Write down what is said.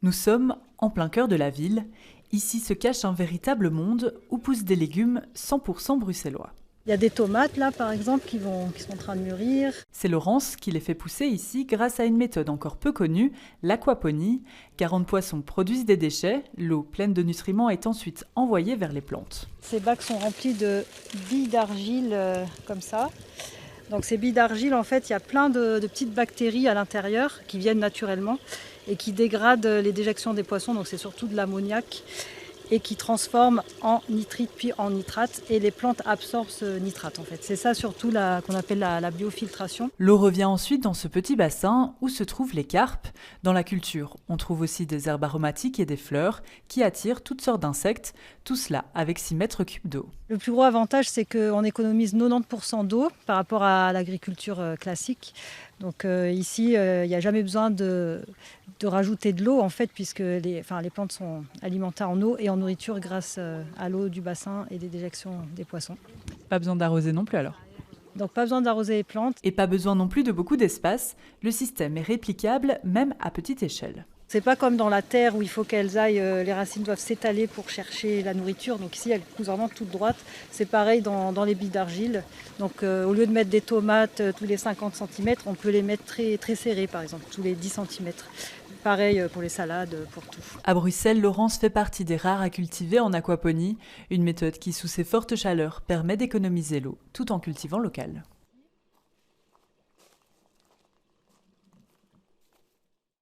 Nous sommes en plein cœur de la ville. Ici se cache un véritable monde où poussent des légumes 100% bruxellois. Il y a des tomates là par exemple qui sont en train de mûrir. C'est Laurence qui les fait pousser ici grâce à une méthode encore peu connue, l'aquaponie. 40 poissons produisent des déchets, l'eau pleine de nutriments est ensuite envoyée vers les plantes. Ces bacs sont remplis de billes d'argile comme ça. Donc ces billes d'argile, en fait, il y a plein de petites bactéries à l'intérieur qui viennent naturellement et qui dégradent les déjections des poissons, donc c'est surtout de l'ammoniac, et qui transforment en nitrite puis en nitrate, et les plantes absorbent ce nitrate en fait. C'est ça surtout qu'on appelle la biofiltration. L'eau revient ensuite dans ce petit bassin où se trouvent les carpes. Dans la culture, on trouve aussi des herbes aromatiques et des fleurs qui attirent toutes sortes d'insectes, tout cela avec 6 mètres cubes d'eau. Le plus gros avantage, c'est qu'on économise 90% d'eau par rapport à l'agriculture classique. Donc ici, il n'y a jamais besoin de rajouter de l'eau en fait, puisque les plantes sont alimentées en eau et en nourriture grâce à l'eau du bassin et des déjections des poissons. Pas besoin d'arroser non plus alors. Donc pas besoin d'arroser les plantes. Et pas besoin non plus de beaucoup d'espace. Le système est réplicable même à petite échelle. C'est pas comme dans la terre où il faut qu'elles aillent, les racines doivent s'étaler pour chercher la nourriture. Donc ici, elles poussent vraiment toutes droites. C'est pareil dans les billes d'argile. Donc au lieu de mettre des tomates tous les 50 cm, on peut les mettre très, très serrées, par exemple, tous les 10 cm. Pareil pour les salades, pour tout. À Bruxelles, Laurence fait partie des rares à cultiver en aquaponie, une méthode qui, sous ses fortes chaleurs, permet d'économiser l'eau tout en cultivant local.